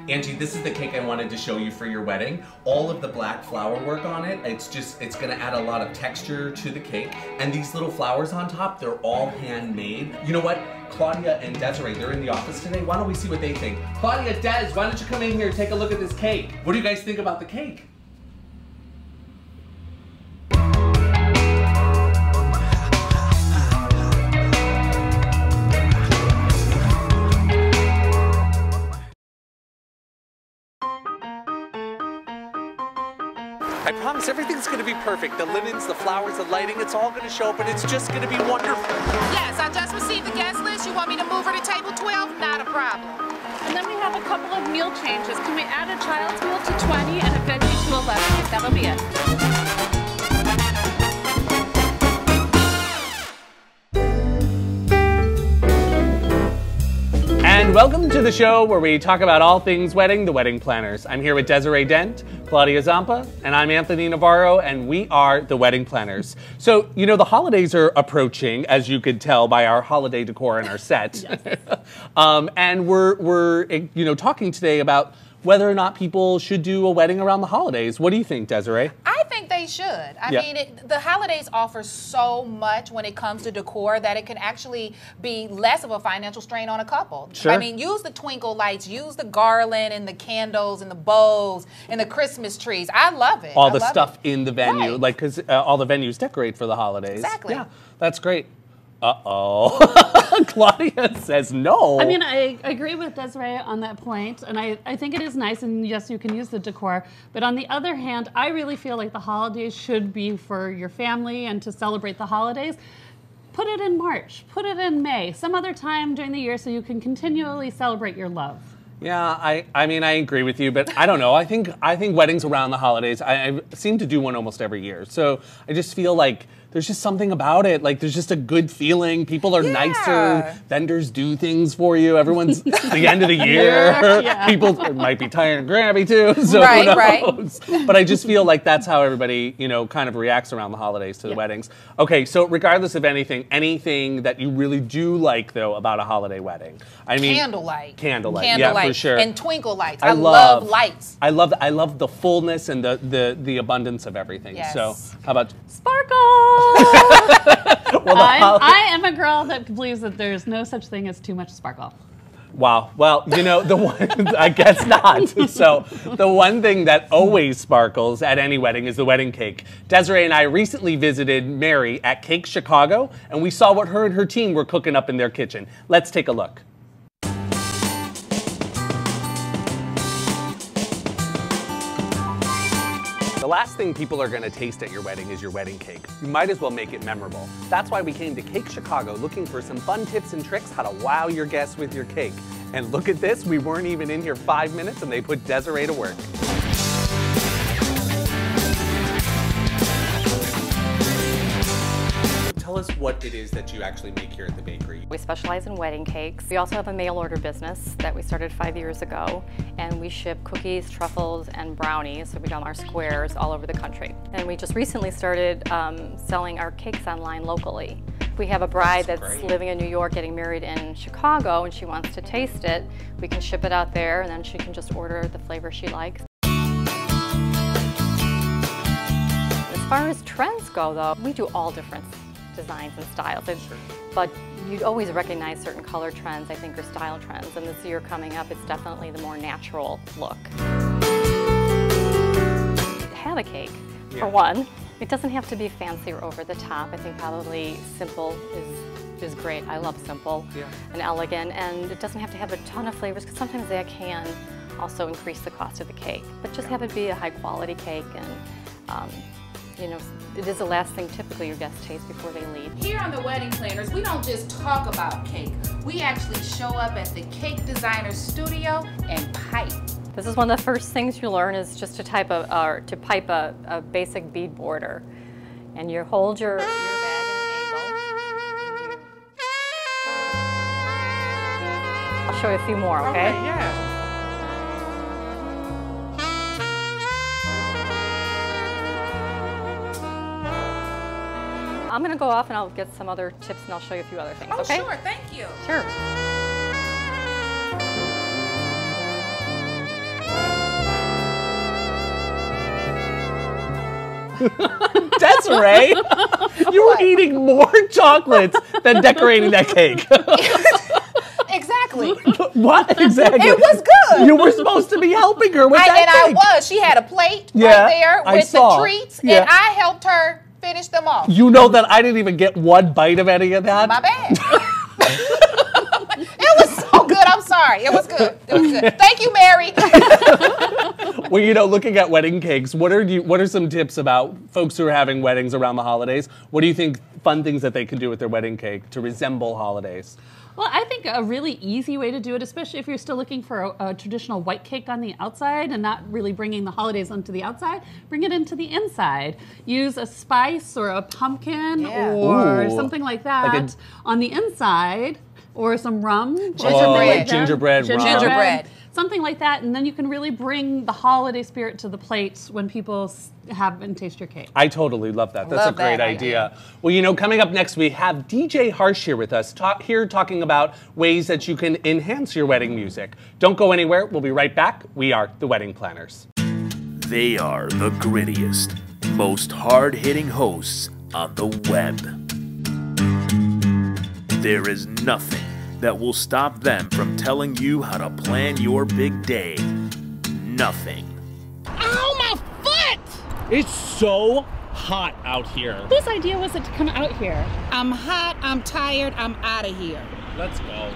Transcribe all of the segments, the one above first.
Angie, this is the cake I wanted to show you for your wedding. All of the black flower work on it, it's gonna add a lot of texture to the cake. And these little flowers on top, they're all handmade. You know what? Claudia and Desiree, they're in the office today. Why don't we see what they think? Claudia, Des, why don't you come in here and take a look at this cake? What do you guys think about the cake? I promise everything's gonna be perfect. The linens, the flowers, the lighting, it's all gonna show up and it's just gonna be wonderful. Yes, I just received the guest list. You want me to move her to table 12? Not a problem. And then we have a couple of meal changes. Can we add a child's meal to 20 and a veggie to 11? That'll be it. And welcome to the show where we talk about all things wedding, the Wedding Planners. I'm here with Desiree Dent, Claudia Zampa, and I'm Anthony Navarro, and we are the Wedding Planners. So, you know, the holidays are approaching, as you could tell by our holiday decor in our set. And we're talking today about whether or not people should do a wedding around the holidays. What do you think, Desiree? I think they should. I mean, the holidays offer so much when it comes to decor that it can actually be less of a financial strain on a couple. Sure. I mean, use the twinkle lights, use the garland and the candles and the bows and the Christmas trees. I love it. All the stuff in the venue, Right. like, because all the venues decorate for the holidays. Exactly. Yeah, that's great. Uh-oh. Claudia says no. I mean, I agree with Desiree on that point, and I think it is nice, and yes, you can use the decor, but on the other hand, I really feel like the holidays should be for your family and to celebrate the holidays. Put it in March, put it in May, some other time during the year so you can continually celebrate your love. Yeah, I mean, I agree with you, but I don't know. I think weddings around the holidays, I seem to do one almost every year. So I just feel like there's just something about it. Like, there's just a good feeling. People are nicer. Vendors do things for you. Everyone's the end of the year. People might be tired and grabby too. So who knows? But I just feel like that's how everybody, you know, kind of reacts around the holidays to the weddings. Okay, so regardless of anything that you really do like though about a holiday wedding. I mean, Candlelight. Candlelight, yeah, for sure. And twinkle lights. I love lights. I love the fullness and the abundance of everything. Yes. So how about Sparkle! well, I am a girl that believes that there's no such thing as too much sparkle. Wow. Well, you know, the one, I guess not. So the one thing that always sparkles at any wedding is the wedding cake. Desiree and I recently visited Mary at Cake Chicago, and we saw what her and her team were cooking up in their kitchen. Let's take a look. The last thing people are gonna taste at your wedding is your wedding cake. You might as well make it memorable. That's why we came to Cake Chicago looking for some fun tips and tricks how to wow your guests with your cake. And look at this, we weren't even in here 5 minutes and they put Desiree to work. Tell us what it is that you actually make here at the bakery. We specialize in wedding cakes. We also have a mail order business that we started 5 years ago, and we ship cookies, truffles, and brownies, so we do our squares all over the country. And we just recently started selling our cakes online locally. We have a bride that's living in New York getting married in Chicago and she wants to taste it. We can ship it out there and then she can just order the flavor she likes. As far as trends go though, we do all different designs and styles. But you'd always recognize certain color trends, I think, or style trends. And this year coming up, it's definitely the more natural look. Have a cake, for one. It doesn't have to be fancy or over the top. I think probably simple is great. I love simple and elegant. And it doesn't have to have a ton of flavors, because sometimes that can also increase the cost of the cake. But just have it be a high quality cake, and you know, it is the last thing typically your guests taste before they leave. Here on the Wedding Planners, we don't just talk about cake. We actually show up at the cake designer's studio and pipe. This is one of the first things you learn is just to pipe a basic bead border. And you hold your bag at an angle. I'll show you a few more, okay? Yeah. I'm gonna go off and I'll get some other tips and I'll show you a few other things, okay? Sure, thank you. Sure. Desiree, you were eating more chocolates than decorating that cake. Exactly. What? Exactly. It was good. You were supposed to be helping her with that And cake. I was. She had a plate Yeah, right there I with saw. the treats, Yeah. and I helped her finish them off. You know that I didn't even get one bite of any of that? My bad. It was so good. I'm sorry. It was good. It was good. Thank you, Mary. Well, you know, looking at wedding cakes, what are some tips about folks who are having weddings around the holidays? What do you think fun things that they can do with their wedding cake to resemble holidays? Well, I think a really easy way to do it, especially if you're still looking for a traditional white cake on the outside and not really bringing the holidays onto the outside, bring it into the inside. Use a spice or a pumpkin or Ooh. something like that Like on the inside, or some rum. Gingerbread. Gingerbread, rum. Gingerbread. Something like that, and then you can really bring the holiday spirit to the plate when people have and taste your cake. I totally love that. That's Love a great that idea. Well, you know, coming up next, we have DJ Harsh here with us, talking about ways that you can enhance your wedding music. Don't go anywhere. We'll be right back. We are the Wedding Planners. They are the grittiest, most hard-hitting hosts on the web. There is nothing that will stop them from telling you how to plan your big day. Nothing. Ow, my foot! It's so hot out here. Whose idea was it to come out here? I'm hot, I'm tired, I'm out of here. Let's go.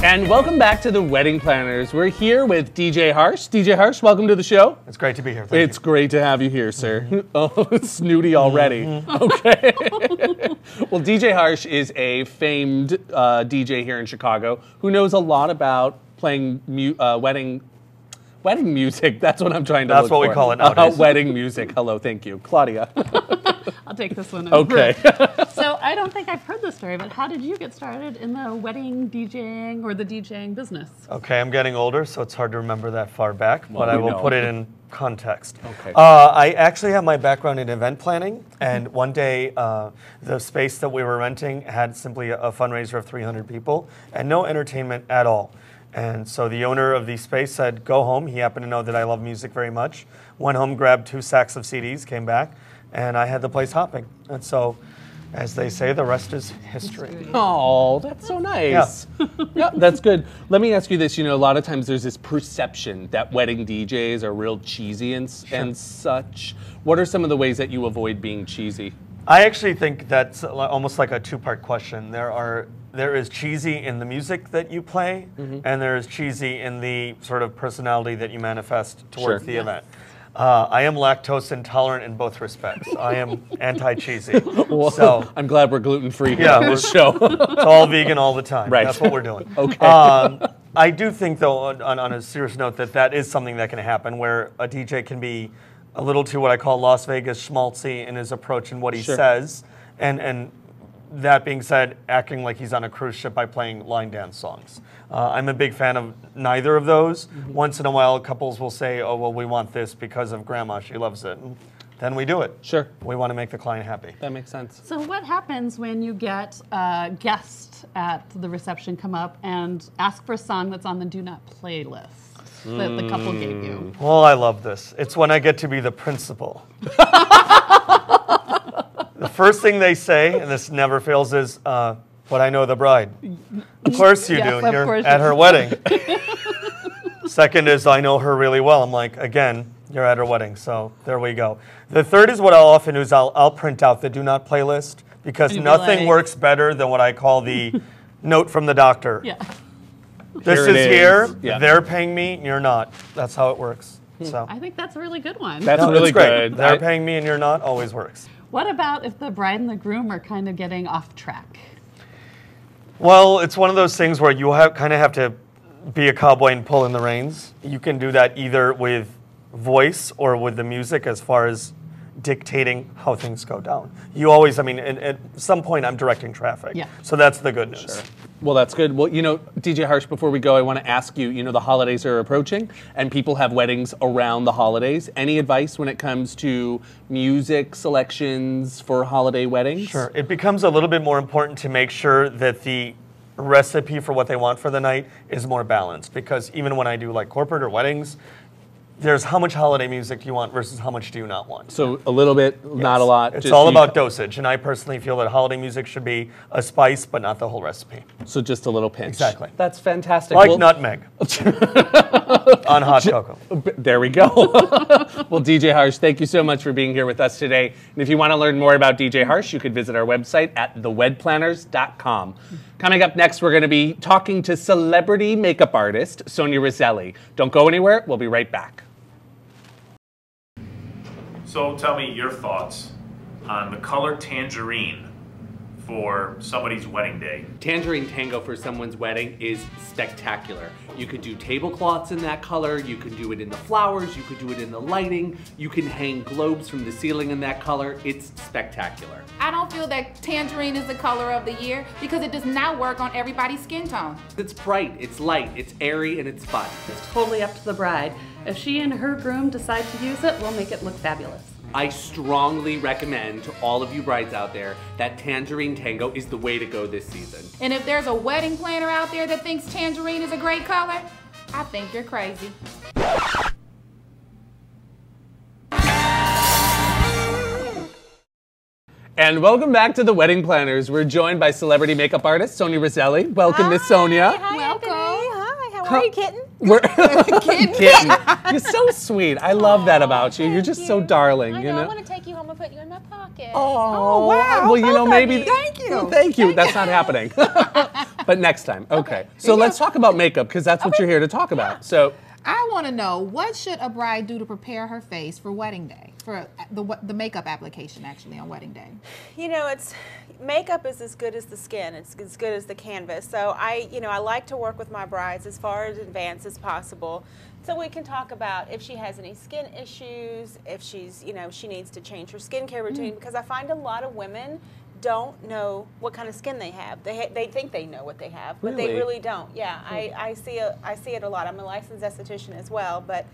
And welcome back to the Wedding Planners. We're here with DJ Harsh. DJ Harsh, welcome to the show. It's great to be here. Thank It's great to have you here, sir. Oh, it's snooty already. Okay. Well, DJ Harsh is a famed DJ here in Chicago who knows a lot about playing wedding music. That's what I'm trying to That's look what for. we call it nowadays. Wedding music. Hello, thank you. Claudia. I'll take this one over. Okay. So I don't think I've heard this story, but how did you get started in the wedding DJing or the DJing business? Okay, I'm getting older, so it's hard to remember that far back, but I we will know. put it in context. Okay. I actually have my background in event planning, and one day the space that we were renting had simply a fundraiser of 300 people and no entertainment at all. And so the owner of the space said, go home. He happened to know that I love music very much. Went home, grabbed 2 sacks of CDs, came back, and I had the place hopping. And so, as they say, the rest is history. Oh, that's so nice. Yeah, that's good. Let me ask you this. You know, a lot of times there's this perception that wedding DJs are real cheesy and such. What are some of the ways that you avoid being cheesy? I actually think that's almost like a 2-part question. There is cheesy in the music that you play, and there is cheesy in the sort of personality that you manifest towards the event. I am lactose intolerant in both respects. I am anti-cheesy. Well, So I'm glad we're gluten-free here Yeah, on this show. it's all vegan all the time. Right. That's what we're doing. Okay. I do think, though, on a serious note, that is something that can happen where a DJ can be a little too what I call Las Vegas schmaltzy in his approach and what he says. And that being said, acting like he's on a cruise ship by playing line dance songs. I'm a big fan of neither of those. Once in a while, couples will say, oh, well, we want this because of grandma. She loves it. And then we do it. Sure. We want to make the client happy. That makes sense. So what happens when you get a guest at the reception come up and ask for a song that's on the do not play list that the couple gave you? Well, I love this. It's when I get to be the principal. The first thing they say, and this never fails, is, but I know the bride. Of course you Yes, do. of You're course at you her do. wedding. Second is, I know her really well. I'm like, again, you're at her wedding, so there we go. The third is what I'll often do is I'll print out the do not play list because And you'll be nothing like- works better than what I call the note from the doctor. Yeah. This Here it is is. here, Yeah. they're paying me, you're not. That's how it works. So I think that's a really good one. That's no, really it's great. good. They're paying me and you're not, always works. What about if the bride and the groom are kind of getting off track? Well, it's one of those things where you kind of have to be a cowboy and pull in the reins. You can do that either with voice or with the music as far as dictating how things go down. You always, I mean, at some point I'm directing traffic. Yeah. So that's the good news. Well, that's good. Well, you know, DJ Harsh, before we go, I want to ask you, you know, the holidays are approaching and people have weddings around the holidays. Any advice when it comes to music selections for holiday weddings? Sure. It becomes a little bit more important to make sure that the recipe for what they want for the night is more balanced, because even when I do like corporate or weddings, there's how much holiday music you want versus how much do you not want. So a little bit, not a lot. It's all about dosage, and I personally feel that holiday music should be a spice, but not the whole recipe. So just a little pinch. Exactly. That's fantastic. Like nutmeg on hot cocoa. There we go. Well, DJ Harsh, thank you so much for being here with us today. And if you want to learn more about DJ Harsh, you could visit our website at thewedplanners.com. Coming up next, we're going to be talking to celebrity makeup artist Sonia Roselli. Don't go anywhere. We'll be right back. So tell me your thoughts on the color tangerine for somebody's wedding day. Tangerine Tango for someone's wedding is spectacular. You could do tablecloths in that color, you could do it in the flowers, you could do it in the lighting, you can hang globes from the ceiling in that color. It's spectacular. I don't feel that tangerine is the color of the year because it does not work on everybody's skin tone. It's bright, it's light, it's airy, and it's fun. It's totally up to the bride. If she and her groom decide to use it, we'll make it look fabulous. I strongly recommend to all of you brides out there that Tangerine Tango is the way to go this season. And if there's a wedding planner out there that thinks tangerine is a great color, I think you're crazy. And welcome back to the Wedding Planners. We're joined by celebrity makeup artist Sonia Roselli. Welcome, Miss Sonia. Hi, Welcome. Anthony. Hi, how are you, kitten? Kitten. You're so sweet. I love that about you. You're just so darling. I you know. I know. want to take you home and put you in my pocket. Oh, wow. Well, you know, maybe. Thank you. Well, thank you. That's not happening. But next time. Okay. So let's talk about makeup because that's what you're here to talk about. So. I want to know, what should a bride do to prepare her face for wedding day, for the makeup application actually on wedding day? You know, makeup is as good as the skin. It's as good as the canvas. So I like to work with my brides as far as advanced as possible, so we can talk about if she has any skin issues, if she's, she needs to change her skincare routine, because I find a lot of women don't know what kind of skin they have. They think they know what they have, but they really don't. Yeah, I see it a lot. I'm a licensed esthetician as well, but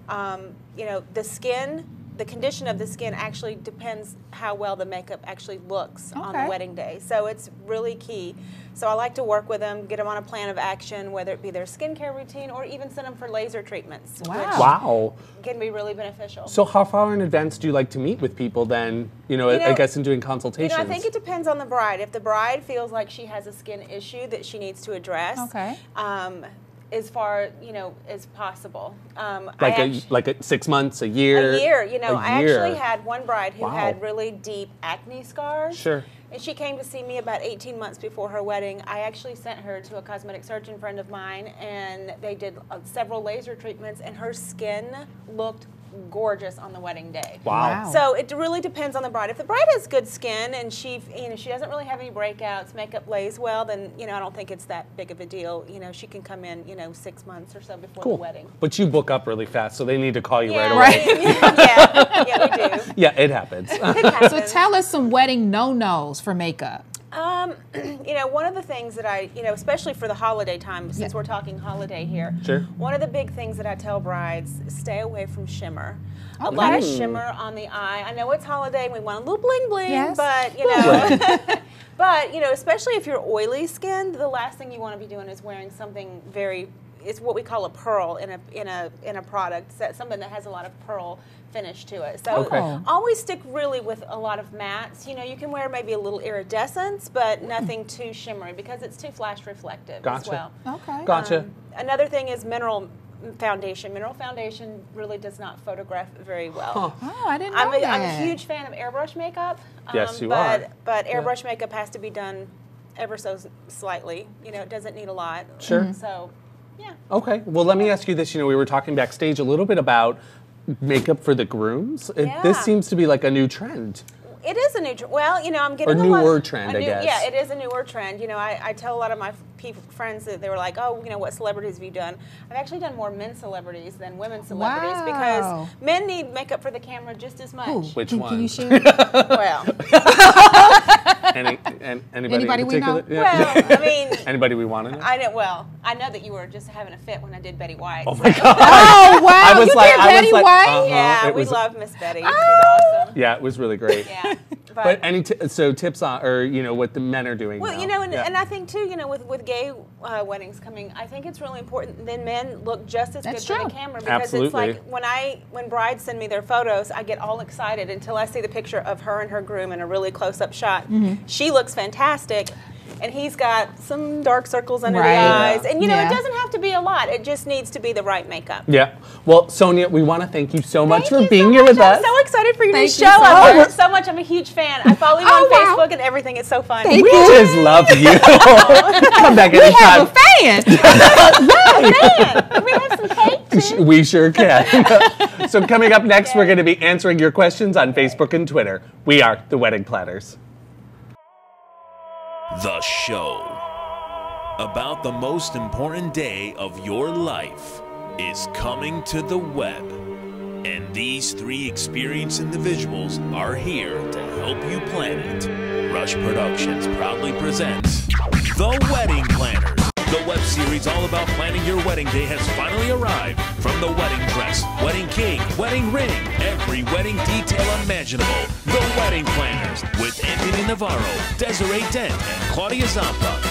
the skin, the condition of the skin actually depends how well the makeup actually looks on the wedding day. So it's really key. So I like to work with them, get them on a plan of action, whether it be their skincare routine or even send them for laser treatments. Wow. Which can be really beneficial. So how far in advance do you like to meet with people then, I guess in doing consultations? I think it depends on the bride. If the bride feels like she has a skin issue that she needs to address, as far as possible. Like 6 months, a year? A year. I actually had one bride who had really deep acne scars. Sure. And she came to see me about 18 months before her wedding. I actually sent her to a cosmetic surgeon friend of mine, and they did several laser treatments, and her skin looked gorgeous on the wedding day. Wow. So it really depends on the bride. If the bride has good skin and she doesn't really have any breakouts, makeup lays well, then I don't think it's that big of a deal. She can come in 6 months or so before the wedding. But you book up really fast, so they need to call you right away. Right. Yeah, we do. Yeah, it happens. It happens. So tell us some wedding no-nos for makeup. One of the things that I, especially for the holiday time, since we're talking holiday here, one of the big things that I tell brides, stay away from shimmer. A lot of shimmer on the eye. I know it's holiday and we want a little bling bling, but but especially if you're oily skinned, the last thing you want to be doing is wearing something it's what we call a pearl in a product, something that has a lot of pearl finish to it. So always stick really with a lot of mattes. You can wear maybe a little iridescence, but nothing too shimmery because it's too flash reflective as well. Okay. Gotcha. Another thing is mineral foundation. Mineral foundation really does not photograph very well. Oh, I didn't know that. I'm a huge fan of airbrush makeup. Yes, you are. But airbrush makeup has to be done ever so slightly. It doesn't need a lot. Sure. So, yeah. Okay. Well, let me ask you this. We were talking backstage a little bit about makeup for the grooms. This seems to be like a new trend. It is a new trend. Well, I'm getting a newer trend, I guess. Yeah, it is a newer trend. I tell a lot of my friends that they were like, oh, what celebrities have you done? I've actually done more men celebrities than women celebrities because men need makeup for the camera just as much. Which one? Can you share? Well, Anybody we know? Yeah. Well, I mean, Anybody we want to know? I know that you were just having a fit when I did Betty White. Oh my God. Oh wow! I was You like, did I was Betty like, White? Yeah, we was- love Miss Betty. She's awesome. Yeah, it was really great. Yeah. But any tips on, or what the men are doing? Well, now? and I think too, with gay weddings coming, I think it's really important. Then men look just as That's good true. for the camera because Absolutely. it's like when brides send me their photos, I get all excited until I see the picture of her and her groom in a really close-up shot. She looks fantastic. And he's got some dark circles under the eyes. And, it doesn't have to be a lot. It just needs to be the right makeup. Yeah. Well, Sonia, we want to thank you so much for Thank you being so here much. with us. I'm so excited for your new Thank show. you so I love much. it so much. I'm a huge fan. I follow you on Facebook and everything. It's so fun. We just love you. Come back anytime. fan. Can we have some cake too? We sure can. So coming up next, we're going to be answering your questions on Facebook and Twitter. We are the Wedding Planners. The show about the most important day of your life is coming to the web. And these three experienced individuals are here to help you plan it. Rush Productions proudly presents The Wedding Planners. The web series all about planning your wedding day has finally arrived. From the wedding dress, wedding cake, wedding ring, every wedding detail imaginable. The Wedding Planners with Anthony Navarro, Desiree Dent, and Claudia Zampa.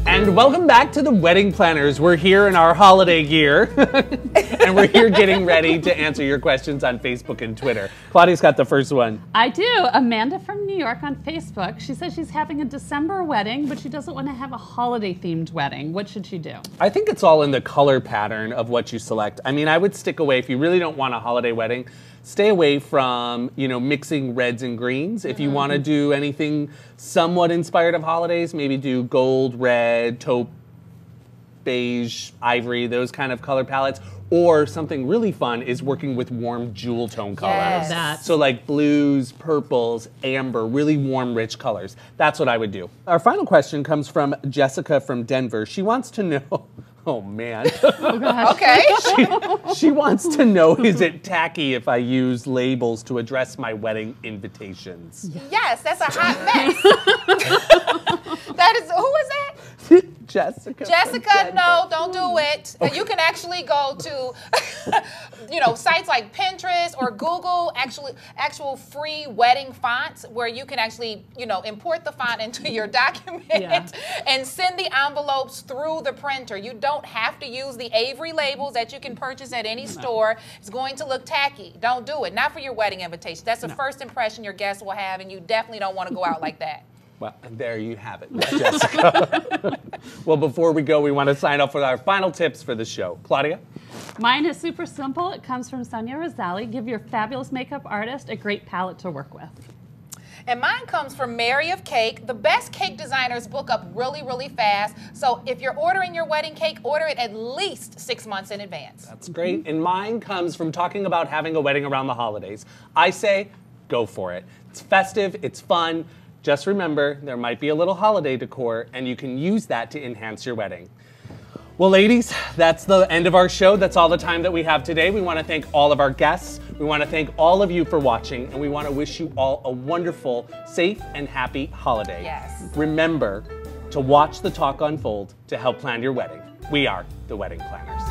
And welcome back to the Wedding Planners. We're here in our holiday gear, and we're here getting ready to answer your questions on Facebook and Twitter. Claudia's got the first one. I do. Amanda from New York on Facebook. She says she's having a December wedding, but she doesn't want to have a holiday-themed wedding. What should she do? I think it's all in the color pattern of what you select. I mean, I would stick away, if you really don't want a holiday wedding, stay away from, mixing reds and greens. If you want to do anything somewhat inspired of holidays, maybe do gold, red, taupe, beige, ivory, those kind of color palettes. Or something really fun is working with warm jewel tone colors. Yes. That. So like blues, purples, amber, really warm, rich colors. That's what I would do. Our final question comes from Jessica from Denver. She wants to know, oh man. Oh, gosh. Okay. She wants to know, is it tacky if I use labels to address my wedding invitations? Yes, that's a hot mess. That is, who is that? Jessica. Jessica, no, don't do it. You can actually go to, sites like Pinterest or Google, actual free wedding fonts where you can actually, import the font into your document and send the envelopes through the printer. You don't have to use the Avery labels that you can purchase at any store. It's going to look tacky. Don't do it. Not for your wedding invitation. That's the first impression your guests will have, and you definitely don't want to go out like that. Well, there you have it, Jessica. Well, before we go, we want to sign off with our final tips for the show. Claudia? Mine is super simple. It comes from Sonia Rosali. Give your fabulous makeup artist a great palette to work with. And mine comes from Mary of Cake. The best cake designers book up really, really fast. So if you're ordering your wedding cake, order it at least 6 months in advance. That's great. And mine comes from talking about having a wedding around the holidays. I say, go for it. It's festive, it's fun. Just remember, there might be a little holiday decor, and you can use that to enhance your wedding. Well, ladies, that's the end of our show. That's all the time that we have today. We want to thank all of our guests. We want to thank all of you for watching, and we want to wish you all a wonderful, safe, and happy holiday. Yes. Remember to watch the talk unfold to help plan your wedding. We are the Wedding Planners.